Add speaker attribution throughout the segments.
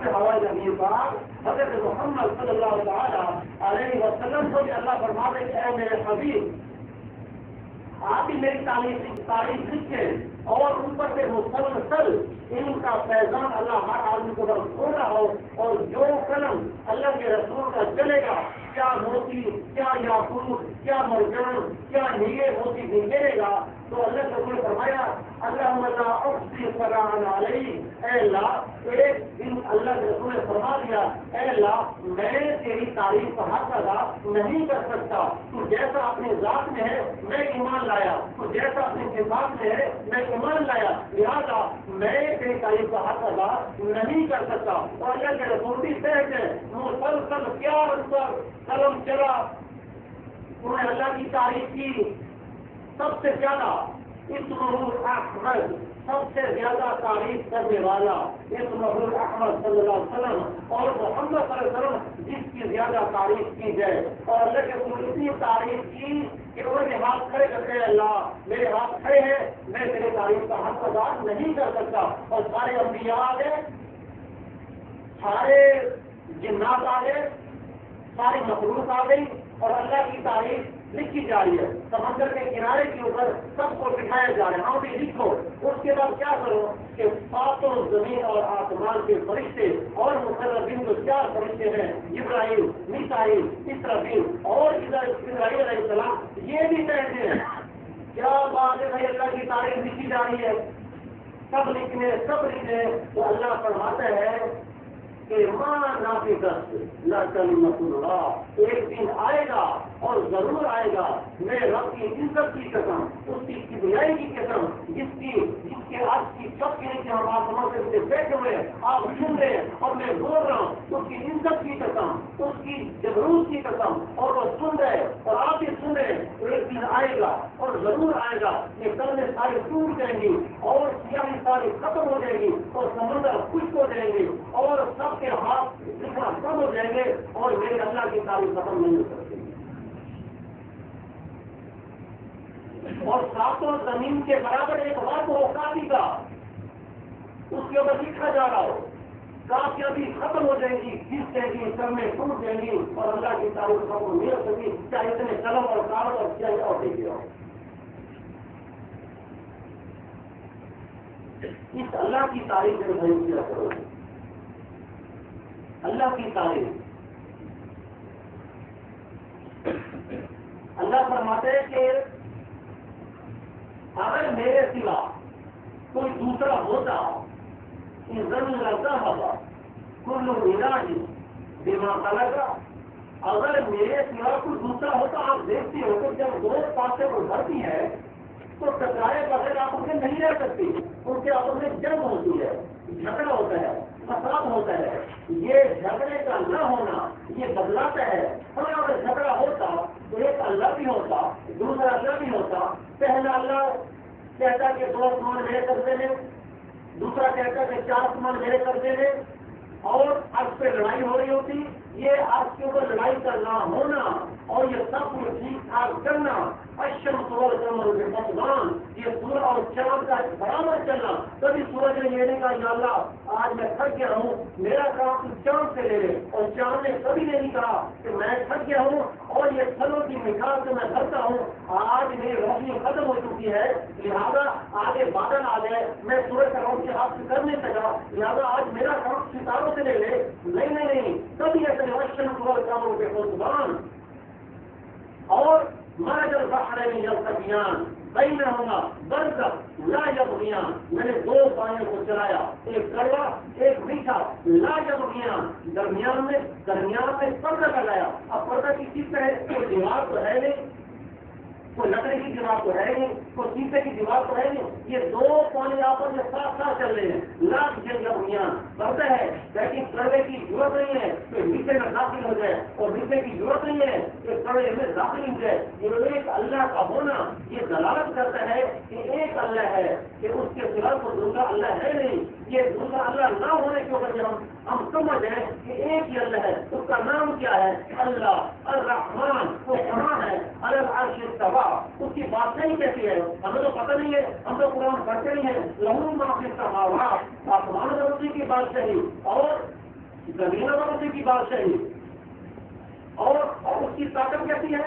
Speaker 1: کے حوالے نبی پاک حضرت محمد صلی اللہ تعالی علیہ وسلم کو بھی اللہ فرماتے کہ اے میرے حبیب آپ ہی میری تعریف لکھیں اور ان پر سے مسلسل ان کا فیضان اللہ ہر آدمی کو بس ہو رہا ہو، اور جو قلم اللہ کے رسول کا چلے گا، کیا موتی، کیا یاقوت، کیا مرجان، کیا ہیرے موتی نکلے گا، تو اللہ کے رسول فرمایا اللہم لا احصی ثناء علیک، اے اللہ ایک دن اللہ کے رسول نے فرما دیا اے اللہ میں تیری تعریف کا حق ادا نہیں کر سکتا، تو جیسا اپنی ذات میں ہے میں ایمان لایا، تو جیسا اپنی صفات میں ہے میں ایمان لایا، لہذا میں تیری تعریف کا حق ادا نہیں کر سکتا۔ اور اللہ کے رسول بھی کہتے ہیں مسلسل کیا ان پر قلم چلا، انہوں نے اللہ کی تعریف کی، سب سے زیادہ اسمہ احمد، سب سے زیادہ تعریف کرنے والا اسمہ احمد صلی اللہ علیہ وسلم، اور محمد صلی اللہ علیہ وسلم جس کی زیادہ تعریف کی جائے، اور اللہ کے رسول اتنی تعریف کی کہ انہوں نے ہاتھ کھڑے کرتے ہیں اللہ میرے ہاتھ کھڑے ہیں، میں تیری تعریف کا حق ادا نہیں کر سکتا، اور سارے انبیاء آ گئے، سارے جنات آ گئے، ساری مخلوق آ گئی، اور اللہ کی تعریف لکھی جا رہی ہے، سمندر کے کنارے کے اوپر سب کو بٹھایا جا رہا ہے، ہاں بھی لکھو، اس کے بعد کیا کرو کہ ساتوں زمین اور آسمان کے فرشتے اور مقربین جو 4 فرشتے ہیں، ابراہیم، میکائیل، اسرافیل اور اسرائیل علیہ السلام، یہ بھی کہتے ہیں کیا بات ہے بھائی اللہ کی تعریف لکھی جا رہی ہے، سب لکھنے تو اللہ فرماتا ہے کہ ماں نافذت لا کلمۃ اللہ، ایک دن آئے گا اور ضرور آئے گا، میں رب کی عزت کی قسم، اس کی کبریائی کی قسم، جس کے آج کی سب کے نیچے ہم آسمان سے نیچے بیٹھے ہوئے آپ سن رہے ہیں اور میں بول رہا ہوں، اس کی عزت کی قسم، اس کی جبروت کی قسم، اور وہ سن رہے اور آپ بھی سن رہے ہیں، تو ایک دن آئے گا اور ضرور آئے گا، یہ کلمیں ساری ٹوٹ جائیں گی اور سیاہی ساری ختم ہو جائے گی اور سمندر خشک ہو جائیں گے اور سب کے ہاتھ لکھنا کم ہو جائیں گے اور میرے اللہ کی تعریف ختم نہیں ہو سکتی، اور ساتوں زمین کے برابر ایک بات ہو کافی کا، اس کے اوپر لکھا جا رہا ہو، کافیاں بھی ختم ہو جائیں گی، گھس جائیں گی، کلمیں ٹوٹ جائیں گی اور اللہ کی تعریف ختم نہیں ہو سکتی، چاہے اتنے قلم اور کاغذ اور کیا اور دیکھے ہو۔ اس اللہ کی تعریف میں نہیں کیا کرو، اللہ کی تعریف، اللہ فرماتے ہیں کہ اگر میرے سوا کوئی دوسرا ہوتا زمین لگتا ہوگا کل علاج دماغ لگا، اگر میرے سوا کوئی دوسرا ہوتا، آپ دیکھتے ہو کہ جب 2 پاسے کو بھرتی ہے تو ٹکرائے بغیر آپ اسے نہیں رہ سکتی، ان کے آپس میں جنگ ہوتی ہے، جھگڑا ہوتا ہے، فساد ہوتا ہے، یہ جھگڑے کا نہ ہونا یہ بدلاتا ہے، اور اگر جھگڑا ہوتا تو ایک اللہ بھی ہوتا، دوسرا اللہ بھی ہوتا، پہلا اللہ کہتا کہ 2 آسمان میرے قبضے میں، دوسرا کہتا کہ 4 آسمان میرے قبضے میں، اور عرض پہ لڑائی ہو رہی ہوتی، یہ عرض کے اوپر لڑائی کا نہ ہونا اور یہ سب کچھ ٹھیک ٹھاک کرنا، الشمس والقمر بحسبان، یہ سورج اور چاند کا برابر چلنا، کبھی سورج نے یہ نہیں کہا یا اللہ آج میں تھک گیا ہوں میرا کام تو چاند سے لے لے، اور چاند نے کبھی نہیں کہا کہ میں تھک گیا ہوں اور یہ پھلوں کی مٹھاس سے میں بھرتا ہوں، آج میری روشنی ختم ہو چکی ہے لہذا آگے بادل آ گئے، میں سورج کا روشنی آپ سے کر نہیں سکا لہذا آج میرا کام ستاروں سے لے لے، نہیں کبھی ایسے الشمس والقمر بحسبان، اور مرج البحرین یلتقیان بینہما برزخ لا یبغیان، میں نے 2 پانیوں کو چلایا، ایک کڑوا ایک میٹھا، لا یبغیان، درمیان میں پردہ لگایا، اب پردہ کی چیز ہے کوئی دیوار تو ہے نہیں، کوئی لکڑی کی دیوار تو ہے نہیں، کوئی شیشے کی دیوار تو ہے نہیں، یہ 2 پانی آپس میں ساتھ چل رہے ہیں، لاکھ جگہ بنیاد پردہ ہے، لیکن پردے کی ضرورت نہیں ہے کہ نیچے میں داخل ہو جائے، اور نیچے کی ضرورت نہیں ہے کہ پردے میں داخل ہو جائے، یہ ایک اللہ کا ہونا یہ دلالت کرتا ہے کہ ایک اللہ ہے، کہ اس کے سوا کو دوسرا اللہ ہے نہیں، یہ دوسرا اللہ نہ ہونے کی وجہ ہم سمجھ ہیں کہ ایک ہی اللہ ہے، اس کا نام کیا ہے اللہ الرحمن، وہ قرآن ہے، العرش استوى، اس کی بات نہیں کہتی ہے، ہمیں تو پتہ نہیں ہے، ہم تو قرآن پڑھتے نہیں ہیں، لہو ما فی السماوات، آسمان زمین کی بات کہی، اور زمین و اسی کی بادشاہی، اور اس کی طاقت کیسی ہے؟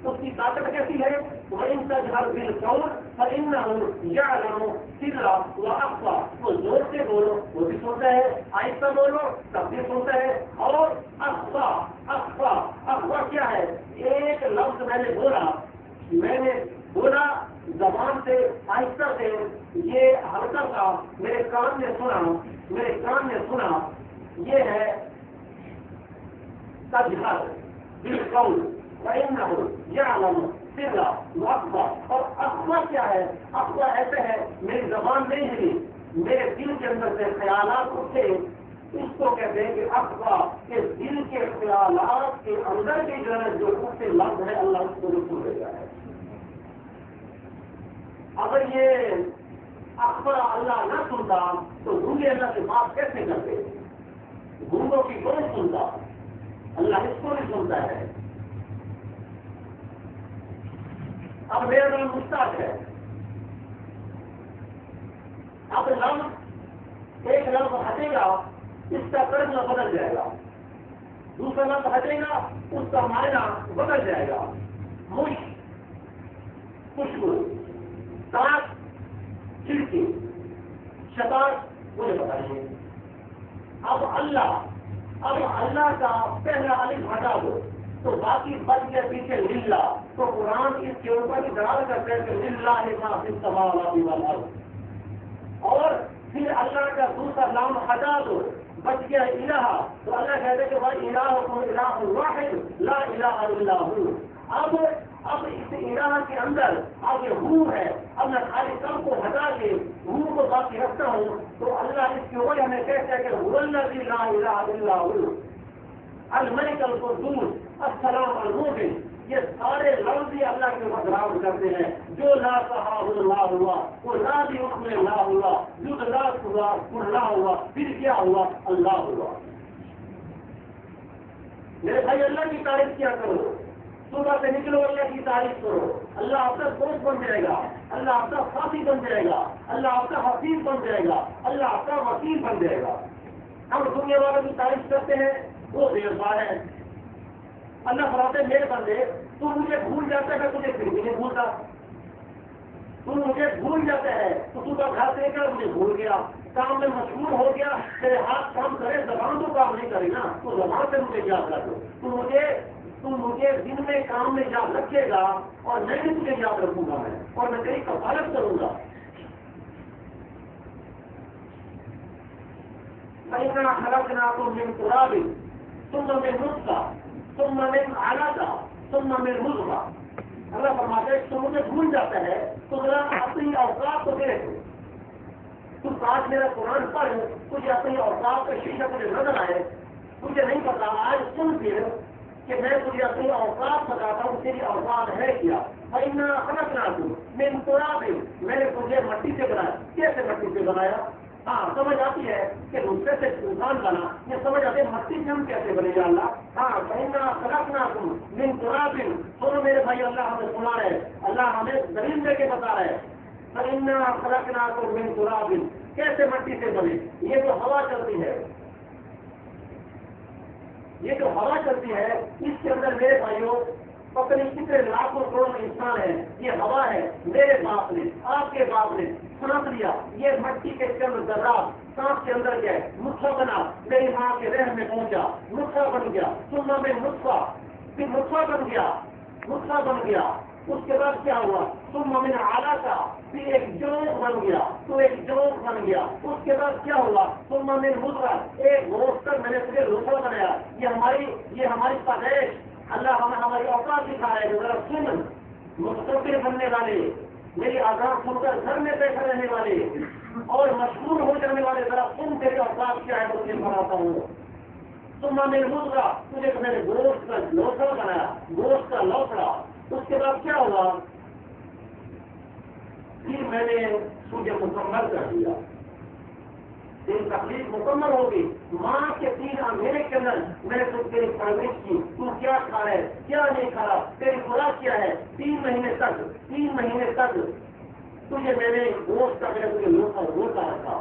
Speaker 1: اس کی طاقت کیسی ہے؟ وَإِن تَجْهَرْ بِالْقَوْلِ فَإِنَّهُ يَعْلَمُ سِرَّ وَأَخْفَى، وہ زور سے بولو وہ بھی سنتا ہے، آہستہ بولو تب بھی سنتا ہے، اور اخفا کیا ہے؟ ایک لفظ میں نے بولا زبان سے آہستہ سے، یہ ہلکا سا میرے کان نے سنا، یہ ہے تجہر بالقول فإنه يعلم سر وأخفى، اور اخفا کیا ہے؟ اخفا ایسے ہے میری زبان نہیں ہلی، میرے دل کے اندر سے خیالات اٹھے، اس کو کہتے ہیں کہ اخفا، کہ دل کے خیالات کے اندر کی جو اٹھتے لفظ ہے اللہ اس کو سن لیتا ہے۔ اگر یہ اخبار اللہ نہ سنتا تو گونگے اللہ سے بات کیسے کرتے؟ گونگوں کی کون سنتا؟ اللہ اس کو نہیں سنتا ہے۔ اب میرا نام مشتاق ہے، اب لفظ ایک لفظ ہٹے گا اس کا ترجمہ بدل جائے گا، دوسرا لفظ ہٹے گا اس کا معنی بدل جائے گا۔ مشک خوشبو، تاک کھڑکی، شطار مجھے بتائیے۔ اب اللہ کا پہلا الف ہٹا دو تو باقی بچ کے پیچھے للہ، تو قرآن اس کے اوپر ہی دلال کرتے ہیں کہ للہ ما فی السماوات والارض، اور پھر اللہ کا دوسرا نام ہٹا دو بچ گیا الہ، تو اللہ کہتے ہیں کہ بھائی الہکم الہ واحد لا الہ الا ہو۔ اب اس الہ کے اندر اب یہ ہو ہے، اب میں خالی سب کو ہٹا کے ہو کو باقی رکھتا ہوں، تو اللہ اس کی وجہ ہمیں کہتا ہے کہ هو الذی لا الہ الا هو الملک القدوس السلام المؤمن، یہ سارے لفظ ہی اللہ کے بدراؤ کرتے ہیں۔ جو لا صحاح اللہ ہوا، وہ لا بھی حکم اللہ ہوا، جو لا ہوا اللہ ہوا، پھر کیا ہوا؟ اللہ ہوا۔ میرے بھائی اللہ کی تعریف کیا کرو، صبح سے نکلو اللہ کی تعریف کرو، اللہ آپ کا دوست بن جائے گا، اللہ آپ کا ساتھی بن جائے گا، اللہ آپ کا حفیظ بن جائے گا، اللہ آپ کا وکیل بن جائے گا۔ ہم دنیا والوں کی تعریف کرتے ہیں وہ بے وفا ہے۔ اللہ فرماتے میرے بندے تو مجھے بھول جاتا ہے، تجھے پھر بھی نہیں بھولتا، تو مجھے بھول جاتا ہے، تو صبح گھر سے نکلا مجھے بھول گیا، کام میں مشغول ہو گیا، تیرے ہاتھ کام کرے زبان تو کام نہیں کرے نا، تو زبان سے مجھے یاد رکھو، تو مجھے دن میں کام میں یاد رکھے گا اور میں بھی تجھے یاد رکھوں گا، میں اور میں تیری کفالت کروں گا۔ فإنا خلقناكم من تراب ثم من نطفة ثم من علقة ثم من مضغة۔ اللہ فرماتے ہیں تو مجھے بھول جاتا ہے تو ذرا اپنی اوقات کو دیکھ، تو آج میرا قرآن پڑھ، تجھے اپنی اوقات کا شیشہ تجھے نظر آئے، تجھے نہیں پتا، آج سن پھر کہ میں تجھے اپنی اوقات بتاتا ہوں، تیری اوقات ہے کیا۔ فإنا خلقناكم من تراب، میں نے تجھے مٹی سے بنایا۔ کیسے مٹی سے بنایا؟ ہاں سمجھ آتی ہے کہ دوسرے سے انسان بنا، یہ سمجھ آتی ہے مٹی سے ہم کیسے بنے گا اللہ۔ ہاں فإنا خلقناكم من تراب، سنو میرے بھائی اللہ ہمیں سنا رہے، اللہ ہمیں دلیل دے کے بتا رہے۔ فإنا خلقناكم من تراب، کیسے مٹی سے بنے؟ یہ جو ہوا چلتی ہے، یہ جو ہوا چلتی ہے اس کے اندر میرے بھائیوں پتہ نہیں کتنے لاکھوں کروڑ انسان ہیں، یہ ہوا ہے، میرے باپ نے آپ کے باپ نے سانس لیا، یہ مٹی کے چند ذرات سانس کے اندر گئے، نطفہ بنا، میری ماں کے رحم میں پہنچا، نطفہ بن گیا، ثم من نطفہ، پھر نطفہ بن گیا، اس کے بعد کیا ہوا؟ ثم من علقہ، پھر ایک جوک بن گیا، تو ایک جوک بن گیا، اس کے بعد کیا ہوا؟ ثم من مضغہ، ایک گوشت کر میں نے تجھے لوٹا بنایا۔ یہ ہماری پیدائش، اللہ ہمیں ہماری اوقات دکھا رہے ہیں، ذرا سن، مستقبل بننے والے، میری آزاد سن کر گھر میں بیٹھے رہنے والے اور مشہور ہو جانے والے، ذرا سن تیری اوقات کیا ہے، تجھے بناتا ہوں۔ ثم من مضغہ، تجھے میں نے گوشت کا لوٹا بنایا، گوشت کا لوٹڑا، اس کے بعد کیا ہوا؟ پھر میں نے تجھے مکمل کر دیا، تیری تکلیف مکمل ہوگی، ماں کے 3 مہینے کے اندر میں نے تیری پرورش کی، تو کیا کھا رہا ہے کیا نہیں کھا رہا، تیری خوراک کیا ہے، 3 مہینے تک تجھے میں نے گوشت کا میں نے تجھے روکا رکھا،